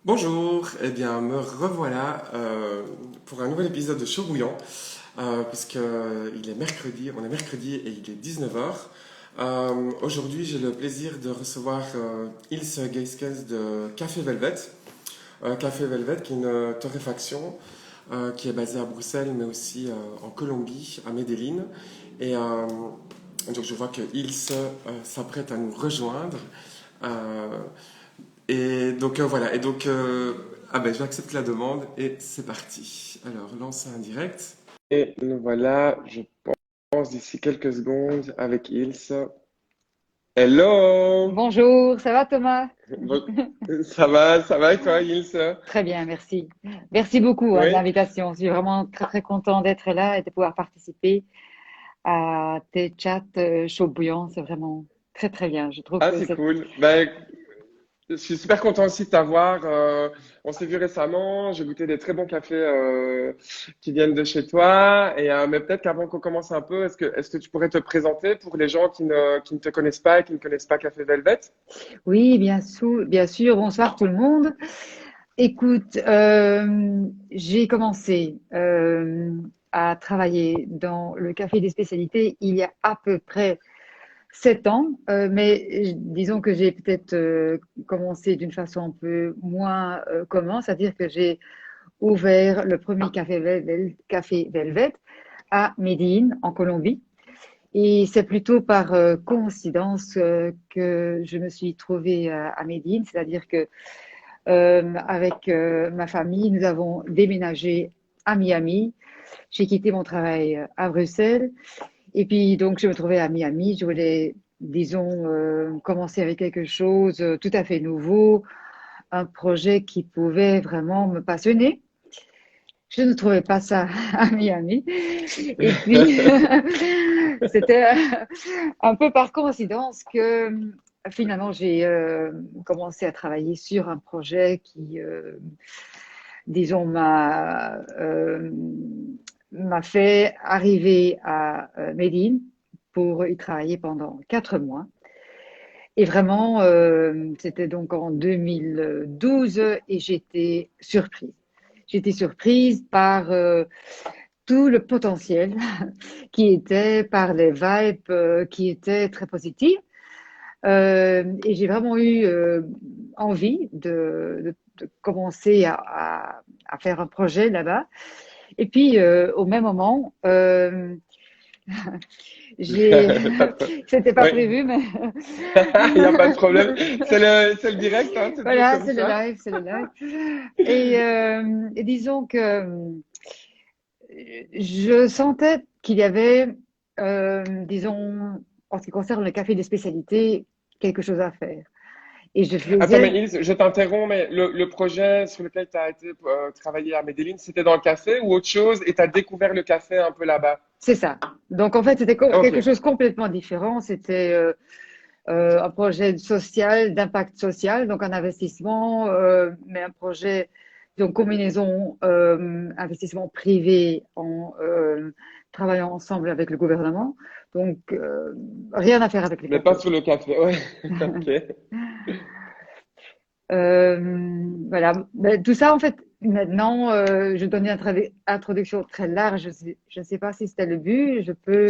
Bonjour, eh bien me revoilà pour un nouvel épisode de Chaud Bouillant, puisque il est mercredi, on est mercredi et il est 19h. Aujourd'hui j'ai le plaisir de recevoir Ilse Geiskens de Café Velvet. Café Velvet qui est une torréfaction qui est basée à Bruxelles mais aussi en Colombie, à Medellín. Et donc je vois que Ilse s'apprête à nous rejoindre. Euh, et donc voilà, et donc ah ben j'accepte la demande et c'est parti. Alors lancer un direct. Et nous voilà, je pense d'ici quelques secondes avec Ilse. Hello! Bonjour, ça va Thomas? Bon- ça va et toi Ilse? Très bien, merci. Merci beaucoup de Oui? l'invitation. Je suis vraiment très très content d'être là et de pouvoir participer à tes chats chauds bouillants. C'est vraiment très très bien. Je trouve Ah que c'est c'est... cool. Ben, je suis super content aussi de t'avoir. On s'est vu récemment. J'ai goûté des très bons cafés qui viennent de chez toi. Et mais peut-être qu'avant qu'on commence un peu, est-ce que tu pourrais te présenter pour les gens qui ne te connaissent pas et qui ne connaissent pas Café Velvet? Oui, bien sûr, bien sûr. Bonsoir tout le monde. Écoute, j'ai commencé à travailler dans le café des spécialités il y a à peu près 7 ans, mais disons que j'ai peut-être commencé d'une façon un peu moins commune, c'est-à-dire que j'ai ouvert le premier café Velvet à Medellín, en Colombie. Et c'est plutôt par coïncidence que je me suis trouvée à Medellín, c'est-à-dire que avec ma famille, nous avons déménagé à Miami. J'ai quitté mon travail à Bruxelles et puis, donc, je me trouvais à Miami. Je voulais, disons, commencer avec quelque chose tout à fait nouveau, un projet qui pouvait vraiment me passionner. Je ne trouvais pas ça à Miami. Et puis, c'était un peu par coïncidence que finalement, j'ai commencé à travailler sur un projet qui, disons, m'a fait arriver à Médine pour y travailler pendant 4 mois. Et vraiment, c'était donc en 2012 et j'étais surprise. J'étais surprise par tout le potentiel qui était, par les vibes qui étaient très positives. Et j'ai vraiment eu envie de commencer à faire un projet là-bas. Et puis, au même moment, j'ai, Pas de c'était pas Oui, prévu, mais il n'y a pas de problème. C'est le direct, hein, c'est toujours voilà, comme c'est le ça. live, c'est le live. Et disons que je sentais qu'il y avait, disons, en ce qui concerne le café des spécialités, quelque chose à faire. Et je Attends, mais faisais, Ilse, je t'interromps, mais le projet sur lequel tu as été travailler à Medellín, c'était dans le café ou autre chose et tu as découvert le café un peu là-bas? c'est ça. Donc en fait, c'était Ok. quelque chose de complètement différent. C'était un projet social, d'impact social, donc un investissement, mais un projet, donc combinaison investissement privé en travaillant ensemble avec le gouvernement. Donc rien à faire avec le Mais pas café. sur le café, ouais. Ok. Voilà. Ben, tout ça, en fait, maintenant, je donne une introduction très large. Je ne sais pas si c'était le but. Je peux.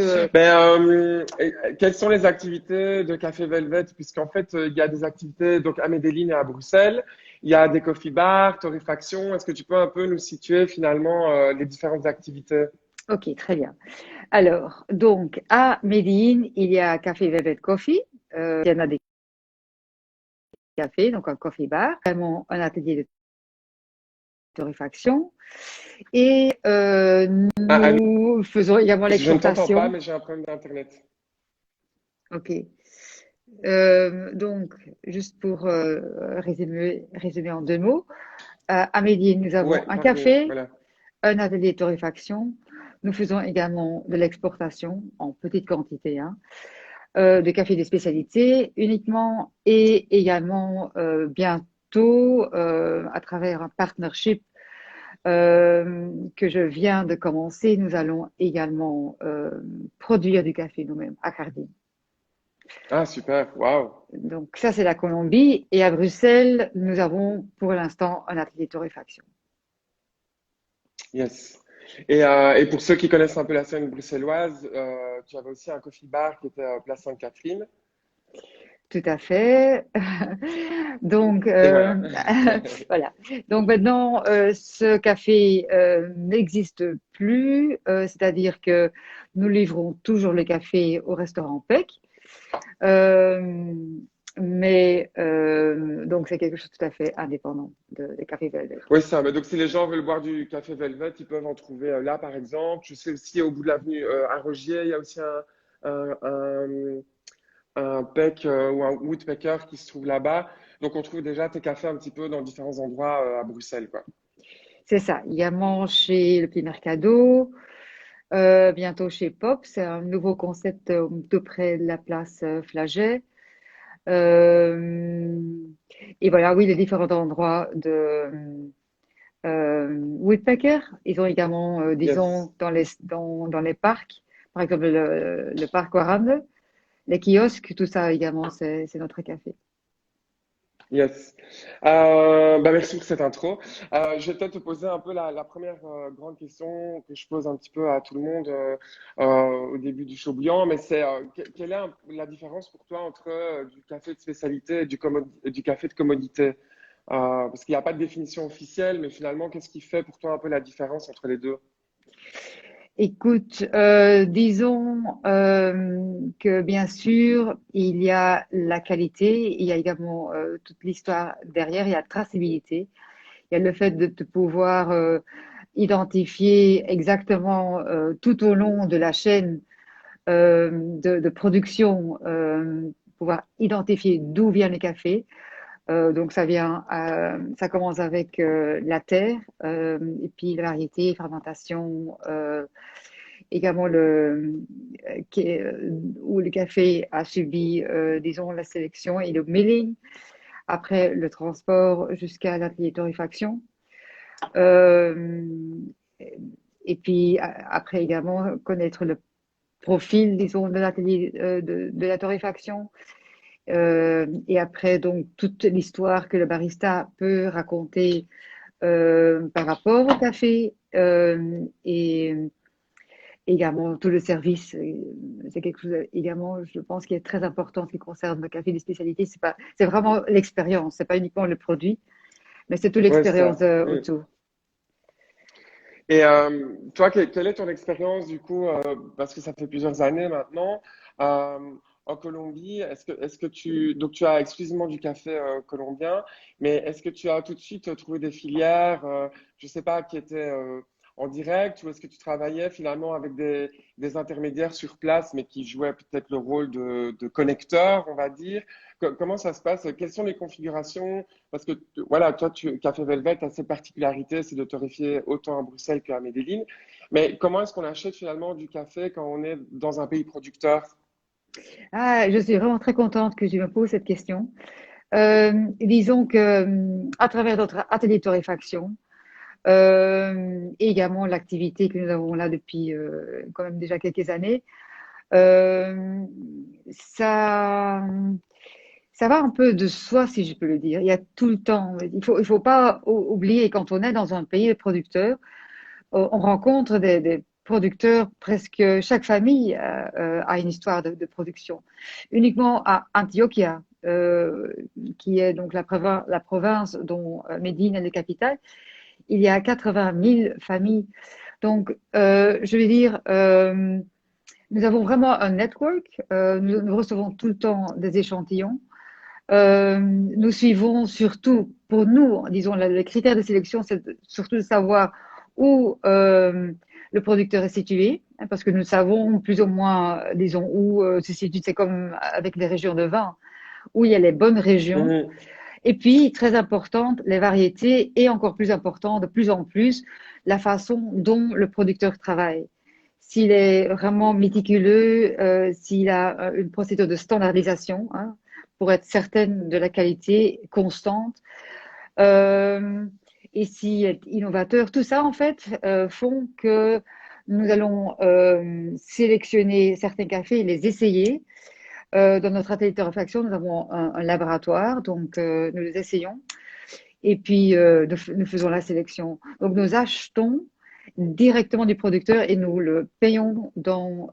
Quelles sont les activités de Café Velvet? Puisqu'en fait, il y a des activités donc à Medellín et à Bruxelles. Il y a des coffee bars, torréfaction. Est-ce que tu peux un peu nous situer finalement les différentes activités? Ok, très bien. Alors, donc, à Médine, il y a Café Velvet Coffee. Il y en a des cafés, donc un coffee bar, vraiment un atelier de torréfaction. Et Ah, allô? nous faisons également Je ne t'entends pas, l'exportation. mais j'ai un problème d'Internet. Ok. Donc, juste pour résumer en 2 mots, à Médine, nous avons Ouais, un pardon, café, voilà. un atelier de torréfaction. Nous faisons également de l'exportation en petite quantité, hein, de café des spécialités uniquement et également bientôt à travers un partnership que je viens de commencer, nous allons également produire du café nous-mêmes à Cardine. Ah, super, waouh. Donc ça, c'est la Colombie. Et à Bruxelles, nous avons pour l'instant un atelier de torréfaction. Yes. Et pour ceux qui connaissent un peu la scène bruxelloise, tu avais aussi un coffee bar qui était Place Sainte-Catherine. Tout à fait. Donc, Et voilà. voilà. Donc maintenant, ce café n'existe plus, c'est-à-dire que nous livrons toujours le café au restaurant PEC. Euh, mais donc c'est quelque chose de tout à fait indépendant des cafés Velvet. Oui, ça. Mais donc, si les gens veulent boire du café Velvet, ils peuvent en trouver là, par exemple. Je sais aussi, au bout de l'avenue à Rogier, il y a aussi un, un, un peck ou un woodpecker qui se trouve là-bas. Donc, on trouve déjà tes cafés un petit peu dans différents endroits à Bruxelles, quoi. C'est ça. Également chez le Petit Mercado, bientôt chez Pop. C'est un nouveau concept tout près de la place Flaget. Euh, et voilà, oui, les différents endroits de Woodpecker. Ils ont également, Yes. disons, dans les parcs, par exemple le parc Warande, les kiosques, tout ça également, c'est notre café. Yes. Bah merci pour cette intro. Je vais peut-être te poser un peu la première grande question que je pose un petit peu à tout le monde au début du show bouillant, mais c'est quelle est la différence pour toi entre du café de spécialité et du café de commodité? Parce qu'il n'y a pas de définition officielle, mais finalement, qu'est-ce qui fait pour toi un peu la différence entre les deux? Écoute, disons que bien sûr, il y a la qualité, il y a également toute l'histoire derrière, il y a la traçabilité, il y a le fait de pouvoir identifier exactement tout au long de la chaîne de production, pouvoir identifier d'où vient le café. Donc ça commence avec la terre et puis la variété, fermentation, également où le café a subi, disons, la sélection et le milling, après le transport jusqu'à l'atelier de torréfaction. Euh, et puis après également connaître le profil, disons, de l'atelier de la torréfaction. Et après, donc, toute l'histoire que le barista peut raconter par rapport au café et également tout le service. C'est quelque chose également, je pense, qui est très important en ce qui concerne le café des spécialités. C'est vraiment l'expérience, c'est pas uniquement le produit, mais c'est toute Ouais, l'expérience ça. autour. Et toi, quelle est ton expérience du coup, parce que ça fait plusieurs années maintenant, euh, en Colombie, donc tu as exclusivement du café colombien, mais est-ce que tu as tout de suite trouvé des filières, je sais pas, qui étaient en direct, ou est-ce que tu travaillais finalement avec des intermédiaires sur place, mais qui jouaient peut-être le rôle de connecteurs, on va dire? Comment ça se passe? Quelles sont les configurations? Parce que voilà, toi, Café Velvet a cette particularité, c'est de torréfier autant à Bruxelles qu'à Medellín. Mais comment est-ce qu'on achète finalement du café quand on est dans un pays producteur? Ah, je suis vraiment très contente que tu me poses cette question. Disons que à travers notre atelier de torréfaction, et également l'activité que nous avons là depuis quand même déjà quelques années, euh, ça, ça va un peu de soi, si je peux le dire. Il y a tout le temps. Il faut pas oublier quand on est dans un pays de producteurs, on rencontre des producteurs, presque chaque famille a une histoire de production. Uniquement à Antioquia, qui est donc la province dont Médine est la capitale, il y a 80 000 familles. Donc, je vais dire, nous avons vraiment un network. Nous recevons tout le temps des échantillons. Nous suivons surtout, pour nous, disons, le critère de sélection, c'est surtout de savoir où le producteur est situé, hein, parce que nous savons plus ou moins, disons, où se situe. C'est comme avec les régions de vin, où il y a les bonnes régions. Mhm. Et puis, très importante, les variétés, et encore plus important, de plus en plus, la façon dont le producteur travaille. S'il est vraiment méticuleux, s'il a une procédure de standardisation, hein, pour être certaine de la qualité constante, euh, et s'il est innovateur, tout ça, en fait, font que nous allons sélectionner certains cafés et les essayer Dans notre atelier de torréfaction, nous avons un laboratoire, donc nous les essayons et puis nous faisons la sélection. Donc nous achetons directement du producteur et nous le payons dans,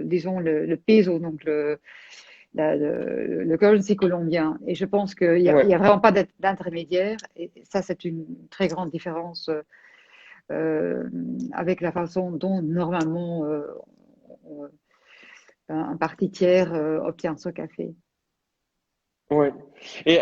disons, le peso, donc le currency colombien. Et je pense qu'il Ouais. y a vraiment pas d'intermédiaire. Et ça, c'est une très grande différence avec la façon dont normalement on- un parti tiers obtient ce café. Ouais. Et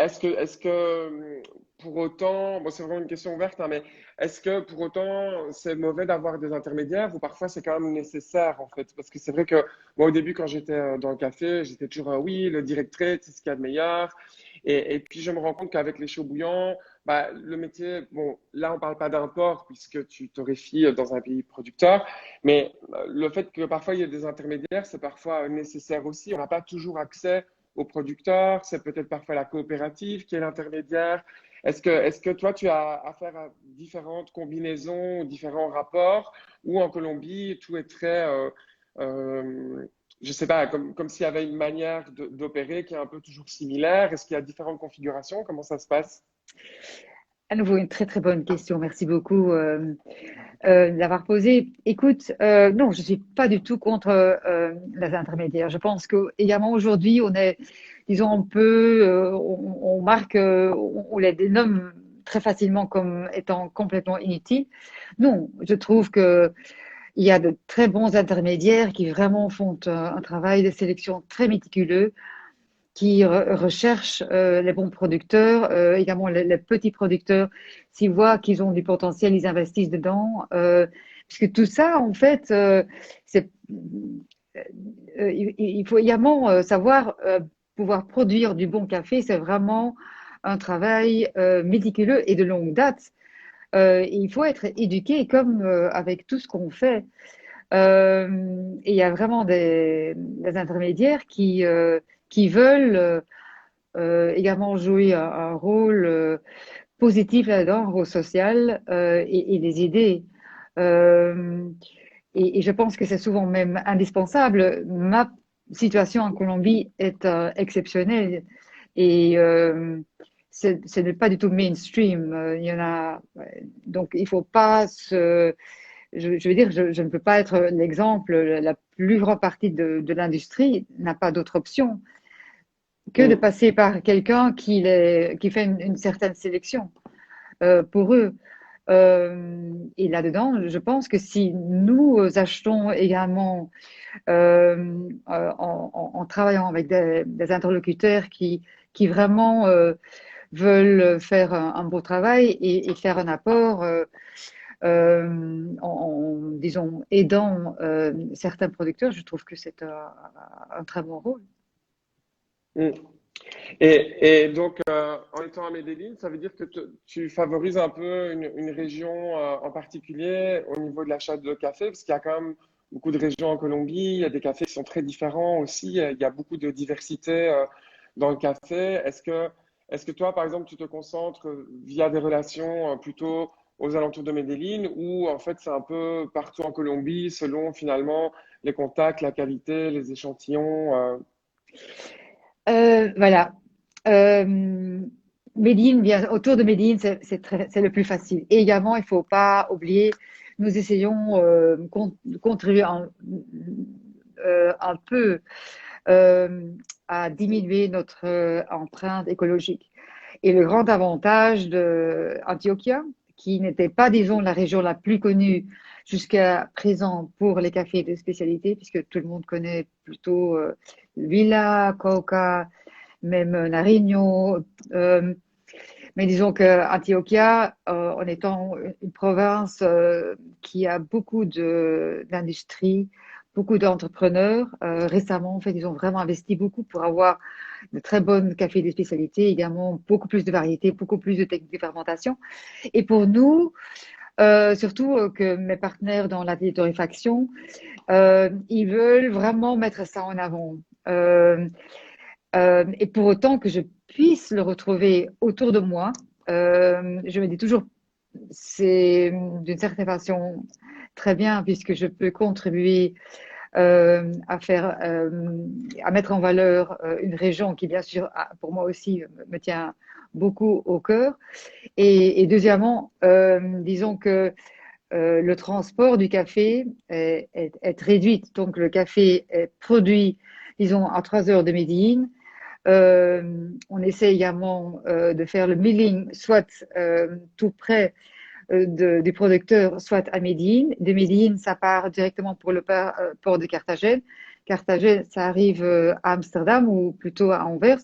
pour autant, bon, c'est vraiment une question ouverte, hein, mais est-ce que pour autant c'est mauvais d'avoir des intermédiaires ou parfois c'est quand même nécessaire en fait? Parce que c'est vrai que moi au début quand j'étais dans le café, j'étais toujours oui, le direct trade, c'est ce qu'il y a de meilleur. Et puis je me rends compte qu'avec les chauds bouillants, bah, le métier, bon, là on parle pas d'import puisque tu torréfies dans un pays producteur, mais le fait que parfois il y ait des intermédiaires, c'est parfois nécessaire aussi. On n'a pas toujours accès au producteur, c'est peut-être parfois la coopérative qui est l'intermédiaire. Est-ce que toi, tu as affaire à différentes combinaisons, différents rapports, ou en Colombie, tout est très, je sais pas, comme s'il y avait une manière d'opérer qui est un peu toujours similaire? Est-ce qu'il y a différentes configurations? Comment ça se passe? À nouveau, une très très bonne question. Merci beaucoup de l'avoir posée. Écoute, non, je suis pas du tout contre les intermédiaires. Je pense que également aujourd'hui, on est, disons, on marque, on les dénomme très facilement comme étant complètement inutiles. Non, je trouve que il y a de très bons intermédiaires qui vraiment font un travail de sélection très méticuleux qui recherchent les bons producteurs, également les petits producteurs. S'ils voient qu'ils ont du potentiel, ils investissent dedans. Puisque tout ça, en fait, c'est, il faut également savoir pouvoir produire du bon café. C'est vraiment un travail méticuleux et de longue date. Il faut être éduqué comme avec tout ce qu'on fait. Et il y a vraiment des intermédiaires qui veulent également jouer un rôle positif là-dedans, un rôle social et les aider. Euh, et je pense que c'est souvent même indispensable. Ma situation en Colombie est exceptionnelle et ce n'est pas du tout mainstream. Il y en a, ouais. Donc il faut pas je veux dire, je ne peux pas être l'exemple. La plus grande partie de l'industrie n'a pas d'autre option que de Mm. passer par quelqu'un qui fait une certaine sélection pour eux. Et là-dedans, je pense que si nous achetons également en travaillant avec des interlocuteurs qui vraiment veulent faire un beau travail et faire un apport disons, aidant certains producteurs, je trouve que c'est un très bon rôle. Mm. Et donc, en étant à Medellín, ça veut dire que tu favorises un peu une région en particulier au niveau de l'achat de café, parce qu'il y a quand même beaucoup de régions en Colombie, il y a des cafés qui sont très différents aussi, il y a beaucoup de diversité dans le café. Est-ce que toi, par exemple, tu te concentres via des relations plutôt aux alentours de Medellín, ou en fait c'est un peu partout en Colombie selon finalement les contacts, la qualité, les échantillons Voilà. Euh, Médine, bien, autour de Médine, c'est le plus facile. Et également, il faut pas oublier, nous essayons de contribuer un peu euh, à diminuer notre empreinte écologique. Et le grand avantage de Antioquia, qui n'était pas, disons, la région la plus connue jusqu'à présent pour les cafés de spécialité, puisque tout le monde connaît plutôt Villa, Coca, même Nariño. Mais disons que Antioquia, en étant une province qui a beaucoup d'industries, beaucoup d'entrepreneurs, récemment, en fait, ils ont vraiment investi beaucoup pour avoir de très bonnes cafés de spécialité, également beaucoup plus de variétés, beaucoup plus de techniques de fermentation. Et pour nous, surtout que mes partenaires dans la torréfaction, ils veulent vraiment mettre ça en avant. Et pour autant que je puisse le retrouver autour de moi, je me dis toujours, c'est d'une certaine façon très bien puisque je peux contribuer à mettre en valeur une région qui, bien sûr, pour moi aussi, me tient beaucoup au cœur. Et deuxièmement, disons que le transport du café est réduit. Donc, le café est produit, disons, à 3 heures de Médine. On essaie également de faire le milling, soit tout près du producteur, soit à Médine. De Médine, ça part directement pour le port de Carthagène. Carthagène, ça arrive à Amsterdam ou plutôt à Anvers.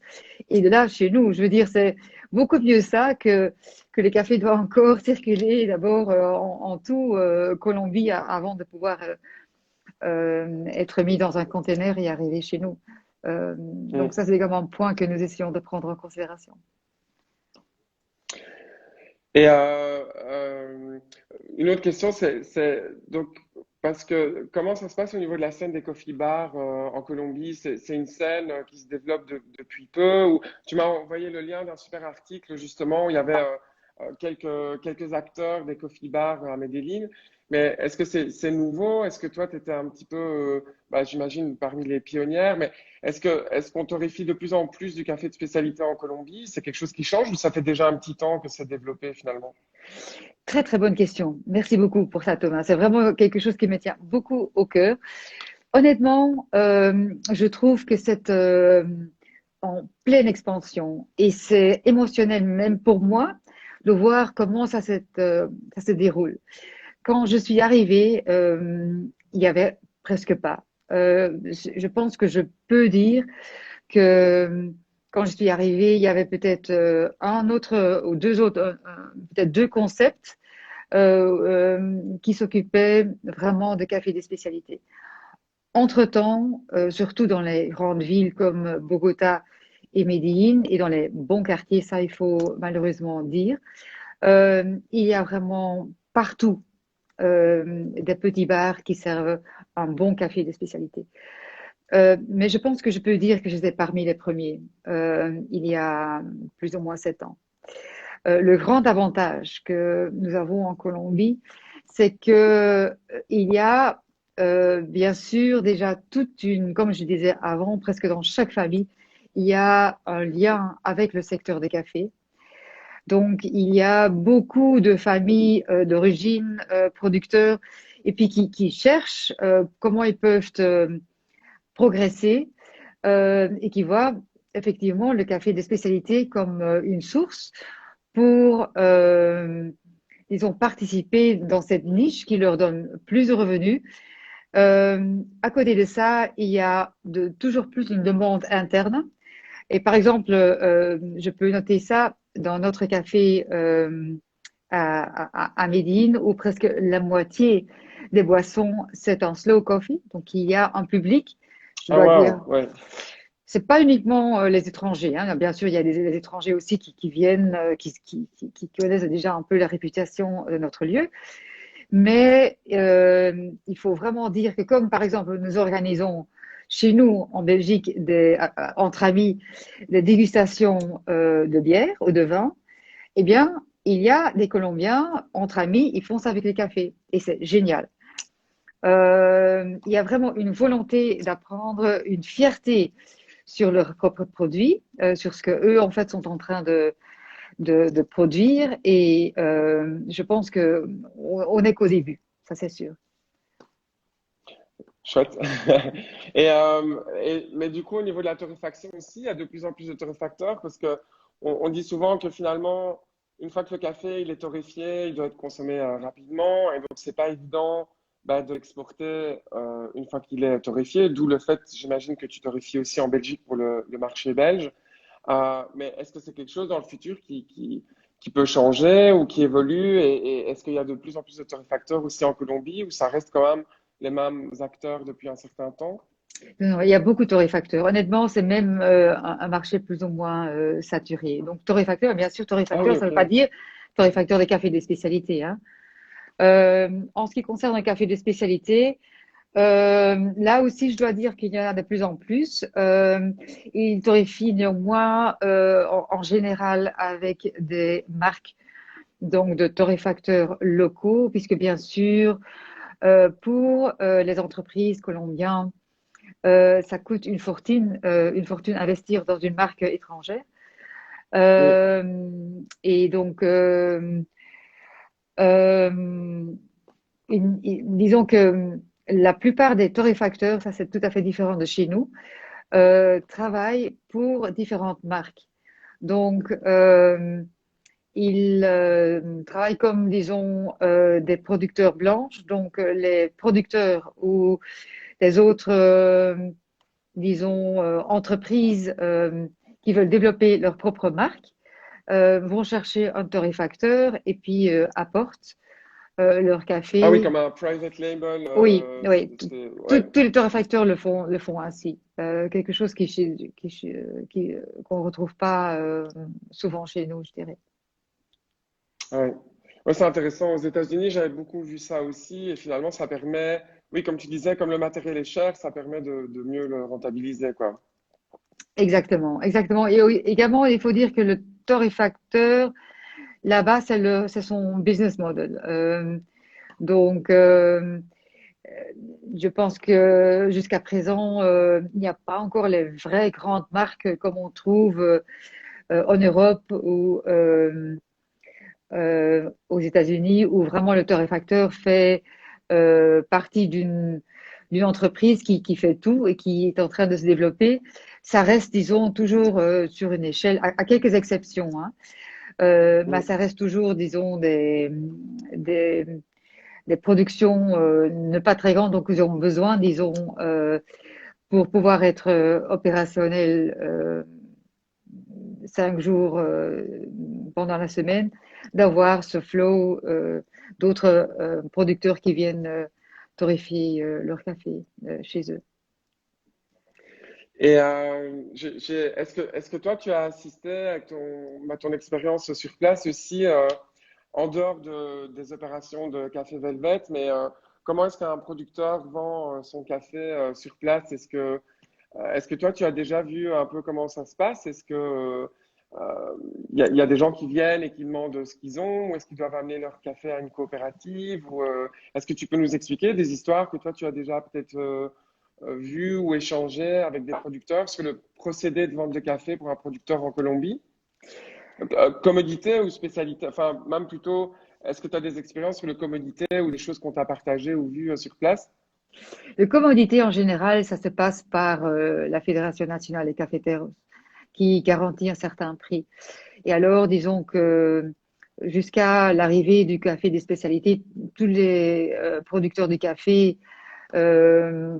Et de là, chez nous, je veux dire, c'est beaucoup mieux ça que les cafés doivent encore circuler d'abord en tout Colombie avant de pouvoir être mis dans un conteneur et arriver chez nous. Donc ça, c'est également un point que nous essayons de prendre en considération. Et une autre question, donc parce que comment ça se passe au niveau de la scène des coffee bars en Colombie? C'est une scène qui se développe depuis peu. Ou tu m'as envoyé le lien d'un super article justement où il y avait quelques acteurs des coffee bars à Medellín. Mais est-ce que c'est nouveau? Est-ce que toi, tu étais un petit peu, j'imagine, parmi les pionnières, mais est-ce qu'on torréfie de plus en plus du café de spécialité en Colombie? C'est quelque chose qui change ou ça fait déjà un petit temps que c'est développé finalement? Très, très bonne question. Merci beaucoup pour ça, Thomas. C'est vraiment quelque chose qui me tient beaucoup au cœur. Honnêtement, je trouve que c'est en pleine expansion et c'est émotionnel même pour moi de voir comment ça se déroule. Quand je suis arrivée, il y avait presque pas. Je pense que je peux dire que quand je suis arrivée, il y avait peut-être un autre ou deux autres, peut-être deux concepts qui s'occupaient vraiment de café des spécialités. Entre-temps, surtout dans les grandes villes comme Bogota et Medellín et dans les bons quartiers, ça il faut malheureusement dire, il y a vraiment partout des petits bars qui servent un bon café de spécialité. Mais je pense que je peux dire que j'étais parmi les premiers il y a plus ou moins 7 ans. Le grand avantage que nous avons en Colombie, c'est que il y a bien sûr déjà toute une, comme je disais avant, presque dans chaque famille, il y a un lien avec le secteur des cafés. Donc, il y a beaucoup de familles d'origine producteurs et puis qui cherchent comment ils peuvent progresser et qui voient effectivement le café de spécialité comme une source pour, disons, participer dans cette niche qui leur donne plus de revenus. À côté de ça, il y a toujours plus une demande interne. Et par exemple, je peux noter ça dans notre café à Médine, où presque la moitié des boissons, c'est en slow coffee. Donc, il y a un public, je Ah dois dire. waouh, ouais. C'est pas uniquement les étrangers, hein. Bien sûr, il y a des étrangers aussi qui viennent, qui connaissent déjà un peu la réputation de notre lieu. Mais il faut vraiment dire que comme par exemple nous organisons chez nous en Belgique entre amis des dégustations de bière ou de vin, eh bien il y a des Colombiens entre amis, ils font ça avec les cafés et c'est génial. Il y a vraiment une volonté d'apprendre, une fierté sur leurs propres produits, sur ce que eux en fait sont en train de produire et je pense que on n'est qu'au début, ça c'est sûr. Chouette. Mais du coup, au niveau de la torréfaction aussi, il y a de plus en plus de torréfacteurs parce que on dit souvent que finalement, une fois que le café il est torréfié, il doit être consommé rapidement et donc c'est pas évident de l'exporter une fois qu'il est torréfié. D'où le fait, j'imagine que tu torréfies aussi en Belgique pour le marché belge. Mais est-ce que c'est quelque chose dans le futur qui peut changer ou qui évolue et est-ce qu'il y a de plus en plus de torréfacteurs aussi en Colombie ou ça reste quand même les mêmes acteurs depuis un certain temps? Non, il y a beaucoup de torréfacteurs. Honnêtement, c'est même un marché plus ou moins saturé. Donc torréfacteur, bien sûr, Ah torréfacteur, oui, ça ne ok. veut pas dire torréfacteur des cafés des spécialités, hein. En ce qui concerne un café de spécialité, là aussi, je dois dire qu'il y en a de plus en plus. Ils torréfient néanmoins en général avec des marques donc de torréfacteurs locaux, puisque bien sûr, Pour les entreprises colombiennes, ça coûte une fortune investir dans une marque étrangère. Oui. Euh, et donc, euh, disons que la plupart des torréfacteurs, ça c'est tout à fait différent de chez nous, travaillent pour différentes marques. Donc, ils travaillent comme, disons, des producteurs blanches. Donc, les producteurs ou les autres, disons, entreprises qui veulent développer leur propre marque vont chercher un torréfacteur et puis apportent leur Ah oui, café. comme un private label. Oui, oui, Ouais. tous les torréfacteurs le font ainsi. Quelque chose qu'on retrouve pas souvent chez nous, je dirais. Ouais. Ouais, c'est intéressant. Aux États-Unis, j'avais beaucoup vu ça aussi. Et finalement, ça permet, oui, comme tu disais, comme le matériel est cher, ça permet de mieux le rentabiliser, quoi. Exactement, exactement. Et également, il faut dire que le torréfacteur, là-bas, c'est son business model. Donc, je pense que jusqu'à présent, il n'y a pas encore les vraies grandes marques comme on trouve en Europe ou aux États-Unis, où vraiment le torréfacteur fait partie d'une entreprise qui fait tout et qui est en train de se développer. Ça reste, disons, toujours sur une échelle, à quelques exceptions, hein, mais Mm. ça reste toujours, disons, des, des productions ne pas très grandes, donc ils ont besoin, disons, pour pouvoir être opérationnels 5 jours pendant la semaine, d'avoir ce flow d'autres producteurs qui viennent torréfier leur café chez eux. Et est-ce que toi, tu as assisté à ton expérience sur place aussi, en dehors des opérations de Café Velvet, mais comment est-ce qu'un producteur vend son café sur place? Est-ce que toi, tu as déjà vu un peu comment ça se passe? Est-ce que il y a des gens qui viennent et qui demandent ce qu'ils ont, ou est-ce qu'ils doivent amener leur café à une coopérative, ou est-ce que tu peux nous expliquer des histoires que toi tu as déjà peut-être vues ou échangées avec des producteurs sur le procédé de vente de café pour un producteur en Colombie? Commodité ou spécialité, enfin même plutôt, est-ce que tu as des expériences sur le commodité ou des choses qu'on t'a partagées ou vues sur place? Le commodité en général, ça se passe par la Fédération nationale des caféteros qui garantit un certain prix. Et alors, disons que jusqu'à l'arrivée du café des spécialités, tous les producteurs de café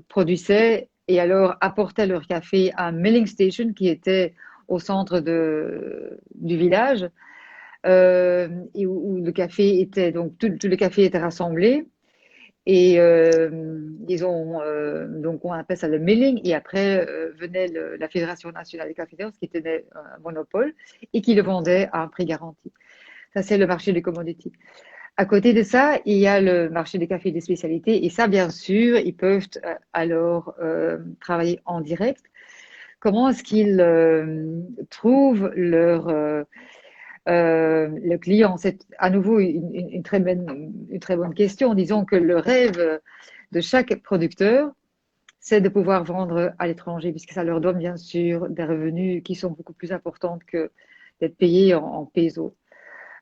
produisaient et alors apportaient leur café à un milling station qui était au centre du village et où le café était, donc tout le café était rassemblé. Et donc on appelle ça le milling, et après venait la Fédération nationale des cafetiers, qui était un monopole, et qui le vendait à un prix garanti. Ça, c'est le marché des commodities. À côté de ça, il y a le marché des cafés des spécialités, et ça, bien sûr, ils peuvent alors travailler en direct. Comment est-ce qu'ils trouvent le client? C'est à nouveau une très bonne question. Disons que le rêve de chaque producteur, c'est de pouvoir vendre à l'étranger, puisque ça leur donne bien sûr des revenus qui sont beaucoup plus importants que d'être payés en pesos.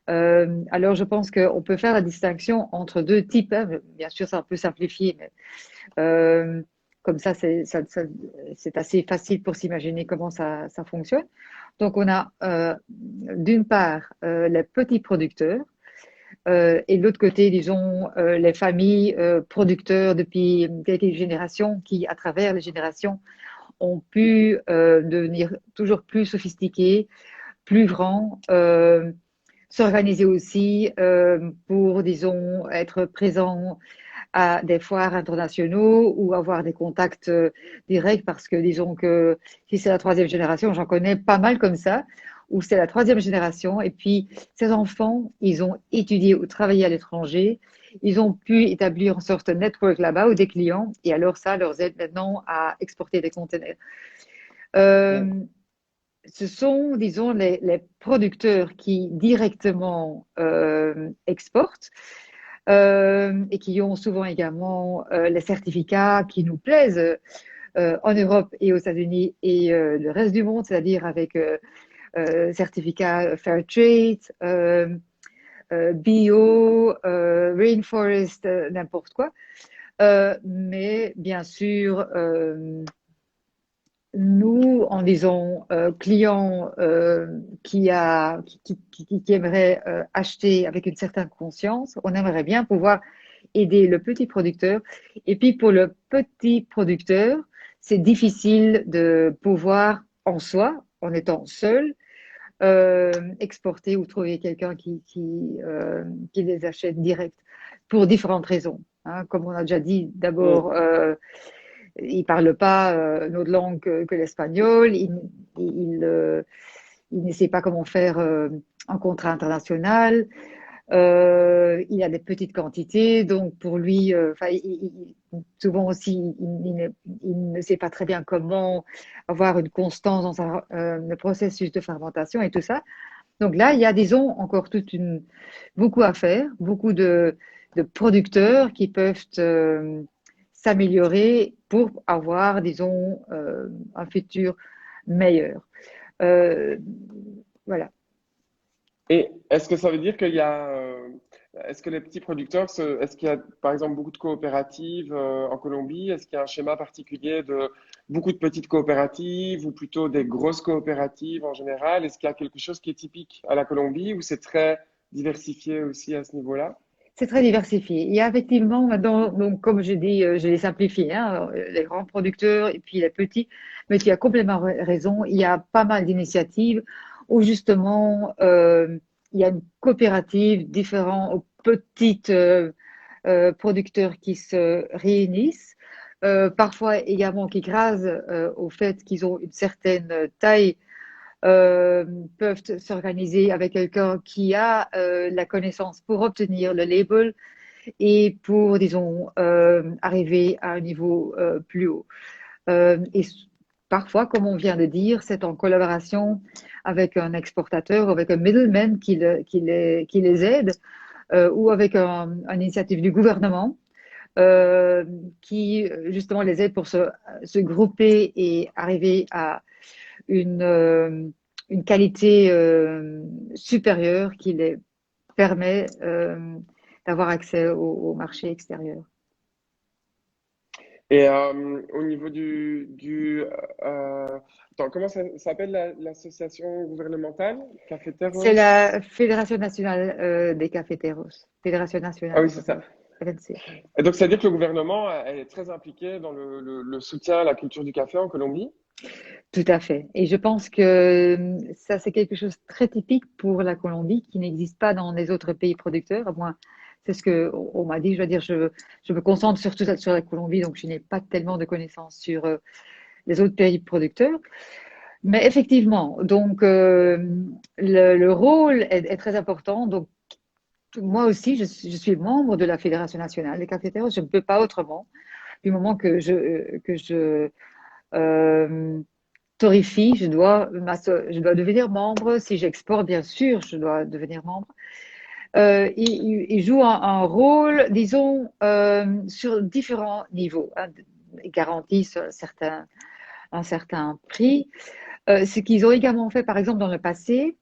Alors, je pense qu'on peut faire la distinction entre deux types, hein. Bien sûr, c'est un peu simplifié, mais euh, comme ça, c'est assez facile pour s'imaginer comment ça fonctionne. Donc, on a d'une part les petits producteurs et de l'autre côté, disons, les familles producteurs depuis quelques générations qui, à travers les générations, ont pu devenir toujours plus sophistiqués, plus grands, s'organiser aussi pour, disons, être présents à des foires internationaux ou avoir des contacts directs parce que disons que si c'est la troisième génération, j'en connais pas mal comme ça, où c'est la troisième génération et puis ces enfants, ils ont étudié ou travaillé à l'étranger, ils ont pu établir une sorte de network là-bas ou des clients et alors ça leur aide maintenant à exporter des conteneurs. Mm. Euh, Ce sont, disons, les producteurs qui directement exportent. et qui ont souvent également les certificats qui nous plaisent en Europe et aux États-Unis et le reste du monde, c'est-à-dire avec certificat Fair Trade, bio, Rainforest, n'importe quoi. Mais bien sûr, nous, en disant client qui aimerait acheter avec une certaine conscience, on aimerait bien pouvoir aider le petit producteur. Et puis pour le petit producteur, c'est difficile de pouvoir en soi, en étant seul, exporter ou trouver quelqu'un qui les achète direct pour différentes raisons. Hein. Comme on a déjà dit, Mm. d'abord, il parle pas notre langue que l'espagnol. Il ne sait pas comment faire un contrat international. Il a des petites quantités, donc pour lui, souvent aussi, il ne sait pas très bien comment avoir une constance dans le processus de fermentation et tout ça. Donc là, il y a, disons, encore beaucoup à faire, beaucoup de producteurs qui peuvent s'améliorer pour avoir, disons, un futur meilleur. Euh, voilà. Et est-ce que ça veut dire qu'il y a, est-ce que les petits producteurs, est-ce qu'il y a par exemple beaucoup de coopératives en Colombie? Est-ce qu'il y a un schéma particulier de beaucoup de petites coopératives ou plutôt des grosses coopératives en général? Est-ce qu'il y a quelque chose qui est typique à la Colombie ou c'est très diversifié aussi à ce niveau-là? C'est très diversifié. Il y a effectivement maintenant, donc, comme je dis, je l'ai simplifié, hein, les grands producteurs et puis les petits, mais tu as complètement raison. Il y a pas mal d'initiatives où justement il y a une coopérative différents petites producteurs qui se réunissent, parfois également qui, grâce au fait qu'ils ont une certaine taille, euh, peuvent s'organiser avec quelqu'un qui a la connaissance pour obtenir le label et pour, disons, arriver à un niveau plus haut. Et parfois, comme on vient de dire, c'est en collaboration avec un exportateur, avec un middleman qui les aide, ou avec une initiative du gouvernement qui justement les aide pour se grouper et arriver à une, euh, une qualité supérieure qui les permet d'avoir accès au marché extérieur. Et au niveau attends, comment ça s'appelle l'association gouvernementale? C'est Cafeteros? la Fédération nationale des cafeteros. Fédération Ah nationale oui, des c'est ça. cafés. FNC. Et donc, ça veut dire que le gouvernement est très impliqué dans le soutien à la culture du café en Colombie? Tout à fait. Et je pense que ça, c'est quelque chose de très typique pour la Colombie qui n'existe pas dans les autres pays producteurs. À moins, c'est ce que on m'a dit. Je veux dire, je me concentre surtout sur la Colombie, donc je n'ai pas tellement de connaissances sur les autres pays producteurs. Mais effectivement, donc le rôle est très important. Donc moi aussi, je suis membre de la Fédération nationale des cafétérias. Je ne peux pas autrement du moment que je euh, torréfie, je dois devenir membre. Si j'exporte, bien sûr, je dois devenir membre. Il joue un rôle, disons, sur différents niveaux. Hein. Ils garantissent un certain prix. Ce qu'ils ont également fait, par exemple, dans le passé,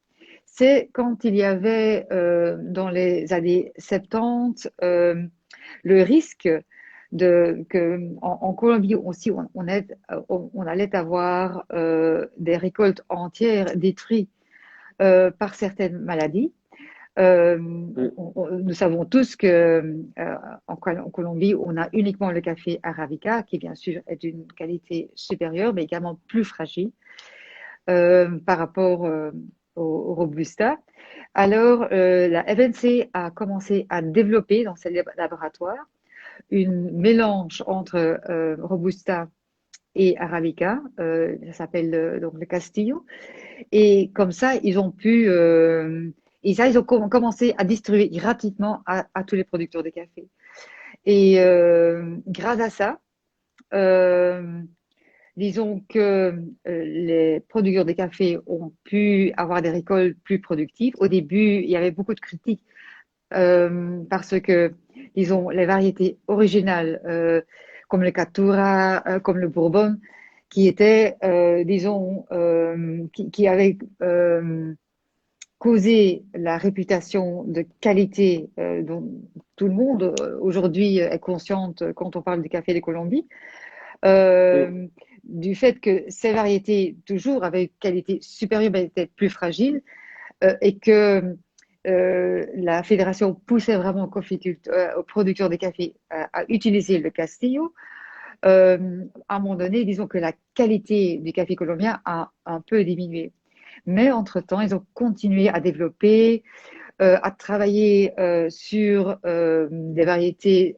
c'est quand il y avait, dans les années 70, le risque en Colombie aussi, on allait avoir des récoltes entières détruites par certaines maladies. Euh, Mm. nous savons tous que en Colombie, on a uniquement le café Arabica, qui bien sûr est d'une qualité supérieure, mais également plus fragile par rapport au Robusta. Alors, la FNC a commencé à développer dans ses laboratoires une mélange entre Robusta et Arabica, ça s'appelle donc le Castillo, et comme ça, ils ont commencé à distribuer gratuitement à tous les producteurs de café. Et grâce à ça, euh, disons que les producteurs de café ont pu avoir des récoltes plus productives. Au début, il y avait beaucoup de critiques parce que disons, les variétés originales, comme le Caturra, comme le Bourbon, qui étaient, disons, qui avaient causé la réputation de qualité dont tout le monde aujourd'hui est consciente quand on parle du café de Colombie, Mm. euh, du fait que ces variétés, toujours avec qualité supérieure, mais peut-être plus fragiles, et que la fédération poussait vraiment aux producteurs de café à utiliser le Castillo. À un moment donné, disons que la qualité du café colombien a un peu diminué. Mais entre-temps, ils ont continué à développer, à travailler sur des variétés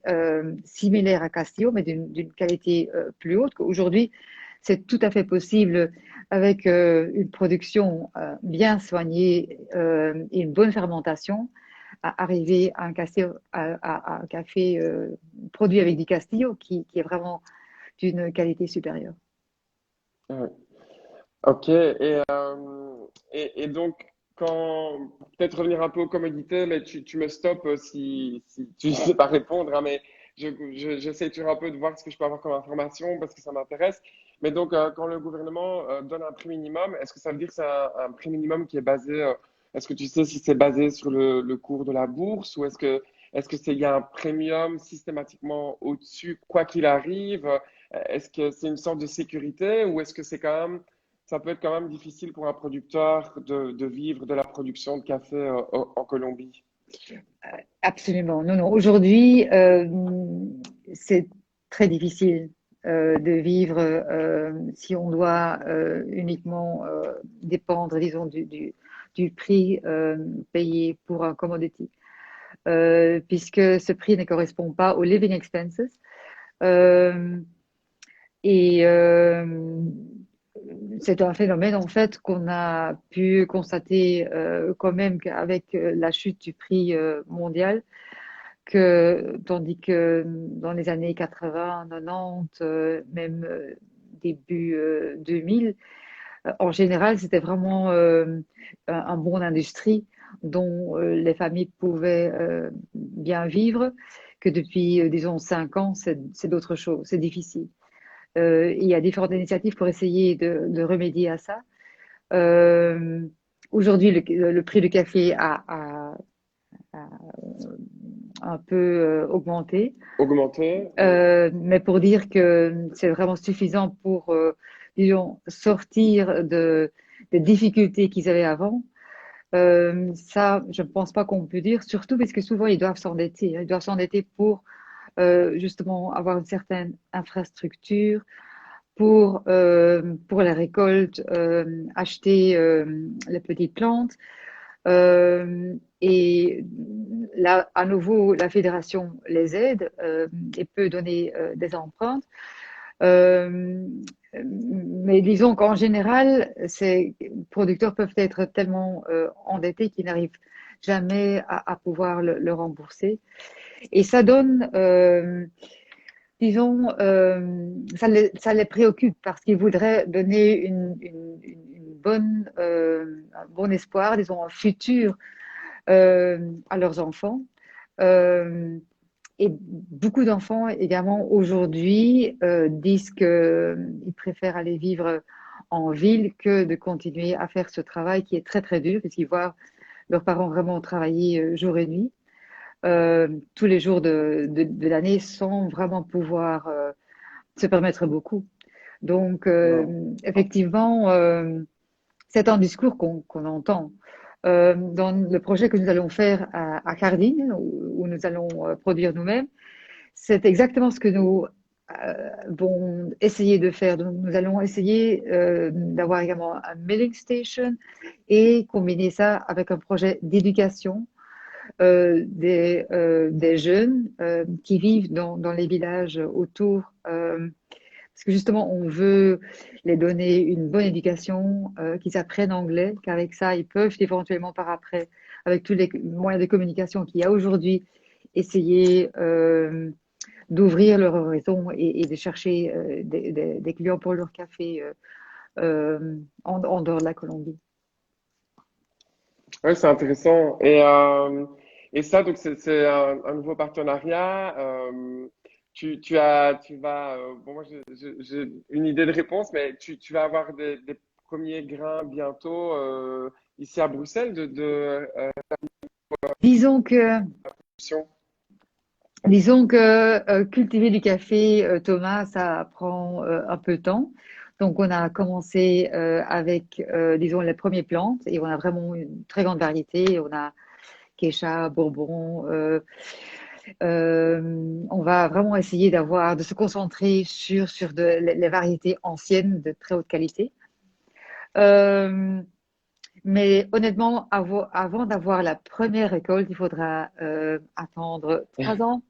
similaires à Castillo, mais d'une qualité plus haute. Aujourd'hui, c'est tout à fait possible avec une production bien soignée et une bonne fermentation à arriver à un à un café produit avec du Castillo qui est vraiment d'une qualité supérieure. Ouais. Ok, et donc, pour peut-être revenir un peu aux commodités, mais tu me stoppes si tu ne sais pas répondre, hein, mais j'essaie toujours un peu de voir ce que je peux avoir comme information parce que ça m'intéresse. Mais donc, quand le gouvernement donne un prix minimum, est-ce que ça veut dire que c'est un prix minimum qui est basé, est-ce que tu sais si c'est basé sur le cours de la bourse ou il y a un premium systématiquement au-dessus, quoi qu'il arrive? Est-ce que c'est une sorte de sécurité ou est-ce que ça peut être quand même difficile pour un producteur de vivre de la production de café en Colombie? Absolument. Non, non. Aujourd'hui, c'est très difficile de vivre si on doit uniquement dépendre, disons, du prix payé pour un commodity, puisque ce prix ne correspond pas aux living expenses. Euh, et c'est un phénomène en fait qu'on a pu constater quand même qu'avec la chute du prix mondial, tandis que dans les années 80, 90, même début 2000, en général, c'était vraiment un bon d'industrie dont les familles pouvaient bien vivre, que depuis, disons, 5 ans, c'est d'autres choses, c'est difficile. Il y a différentes initiatives pour essayer de remédier à ça. Euh, Aujourd'hui, le prix du café a un peu augmenté. Augmenter? Oui. Mais pour dire que c'est vraiment suffisant pour, disons, sortir des difficultés qu'ils avaient avant, ça, je ne pense pas qu'on peut dire, surtout parce que souvent ils doivent s'endetter. Ils doivent s'endetter pour justement avoir une certaine infrastructure, pour la récolte, acheter les petites plantes. Et là, à nouveau, la fédération les aide et peut donner des empreintes. Euh, mais disons qu'en général, ces producteurs peuvent être tellement endettés qu'ils n'arrivent jamais à pouvoir le rembourser. Et ça donne, disons, ça les préoccupe parce qu'ils voudraient donner une bonne, un bon espoir, disons, un futur à leurs enfants. Euh, et beaucoup d'enfants également aujourd'hui disent qu'ils préfèrent aller vivre en ville que de continuer à faire ce travail qui est très très dur, parce qu'ils voient leurs parents vraiment travailler jour et nuit tous les jours de l'année sans vraiment pouvoir se permettre beaucoup. Donc, Non. effectivement, c'est un discours qu'on entend. Dans le projet que nous allons faire à Cardine, où nous allons produire nous-mêmes, c'est exactement ce que nous vont essayer de faire. Donc, nous allons essayer d'avoir également un milling station et combiner ça avec un projet d'éducation des jeunes qui vivent dans les villages autour. Parce que justement, on veut les donner une bonne éducation, qu'ils apprennent anglais, qu'avec ça, ils peuvent éventuellement par après, avec tous les moyens de communication qu'il y a aujourd'hui, essayer d'ouvrir leur horizon et de chercher des clients pour leur café en dehors de la Colombie. Ouais, c'est intéressant. Et ça, donc, c'est un nouveau partenariat. Tu vas, bon, moi, j'ai une idée de réponse, mais tu vas avoir des premiers grains bientôt ici à Bruxelles de Disons que, production. disons que cultiver du café, Thomas, ça prend un peu de temps. Donc, on a commencé avec, disons, les premières plantes et on a vraiment une très grande variété. On a Keisha, Bourbon. On va vraiment essayer de se concentrer sur les variétés anciennes de très haute qualité. Euh, mais honnêtement, avant d'avoir la première récolte, il faudra attendre 3 ans.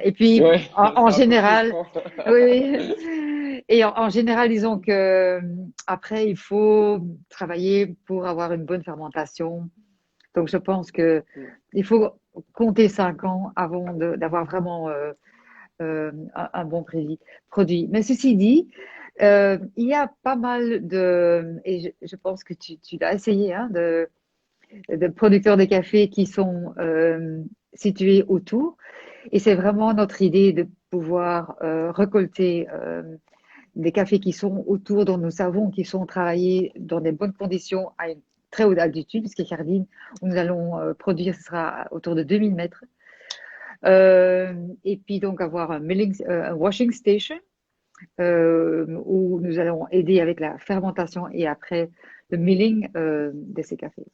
Et puis, Ouais, en c'est un peu général, frustrant. oui, oui. Et en général, disons que après, il faut travailler pour avoir une bonne fermentation. Donc, je pense que il faut compter 5 ans avant d'avoir vraiment un bon produit. Mais ceci dit, il y a pas mal et je pense que tu l'as essayé, hein, de producteurs de café qui sont situés autour. Et c'est vraiment notre idée de pouvoir récolter des cafés qui sont autour, dont nous savons qu'ils sont travaillés dans des bonnes conditions à une très haute altitude, puisque Cardine, où nous allons produire, ce sera autour de 2000 mètres. Et puis donc avoir un washing station où nous allons aider avec la fermentation et après le milling de ces cafés.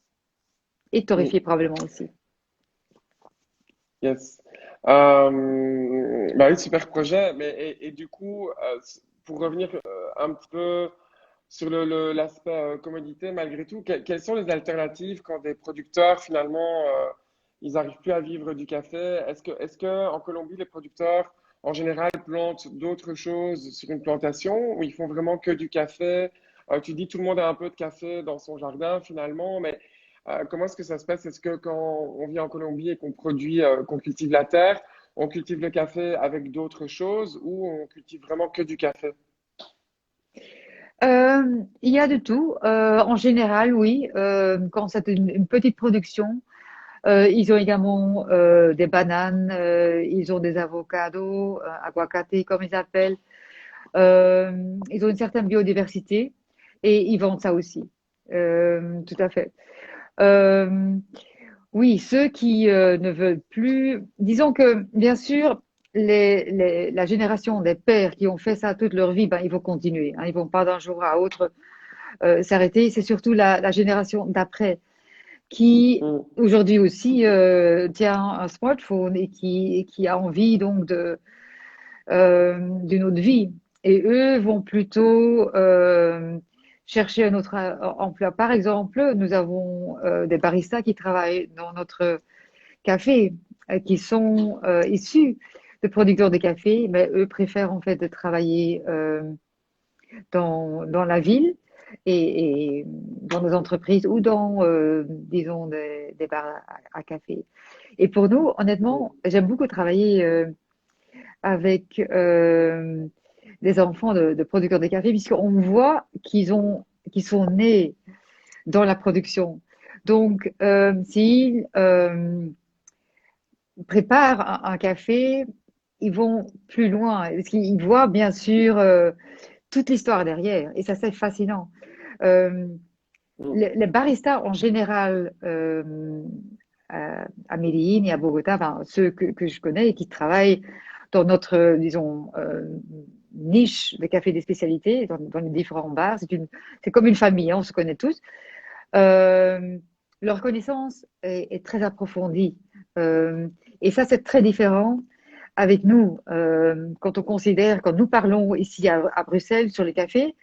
Et torréfier probablement aussi. Yes. Bah oui, super projet. Mais et du coup, pour revenir un petit peu sur l'aspect commodité, malgré tout, quelles sont les alternatives quand des producteurs finalement ils n'arrivent plus à vivre du café? Est-ce que en Colombie les producteurs en général plantent d'autres choses sur une plantation ou ils font vraiment que du café? Tu dis tout le monde a un peu de café dans son jardin finalement, mais comment est-ce que ça se passe? Est-ce que quand on vit en Colombie et qu'on produit, qu'on cultive la terre, on cultive le café avec d'autres choses ou on cultive vraiment que du café? Il y a de tout. En général, oui. Quand c'est une petite production, ils ont également des bananes, ils ont des avocados, aguacate comme ils appellent. Ils ont une certaine biodiversité et ils vendent ça aussi. Tout à fait. Euh, oui, ceux qui ne veulent plus, disons que bien sûr, la génération des pères qui ont fait ça toute leur vie, ben, ils vont continuer. Hein, ils vont pas d'un jour à l'autre s'arrêter. C'est surtout la génération d'après qui Mm. aujourd'hui aussi tient un smartphone et qui a envie donc d'une autre vie. Et eux vont plutôt chercher un autre emploi. Par exemple, nous avons des baristas qui travaillent dans notre café, qui sont issus de producteurs de café, mais eux préfèrent en fait de travailler dans la ville et dans nos entreprises ou dans, disons, des bars à café. Et pour nous, Mm. honnêtement, j'aime beaucoup travailler avec des enfants de producteurs de café, puisqu'on voit qu'ils sont nés dans la production. Donc, s'ils préparent un café, ils vont plus loin, parce qu'ils voient bien sûr toute l'histoire derrière, et ça c'est fascinant. Euh, Mm. les baristas en général à Medellín et à Bogota, enfin, ceux que je connais et qui travaillent dans notre, disons, niche de café des spécialités, dans les différents bars, c'est comme une famille, hein, on se connaît tous. Euh, Leur connaissance est très approfondie. Euh, et ça, c'est très différent avec nous. Quand nous parlons ici à Bruxelles sur les cafés,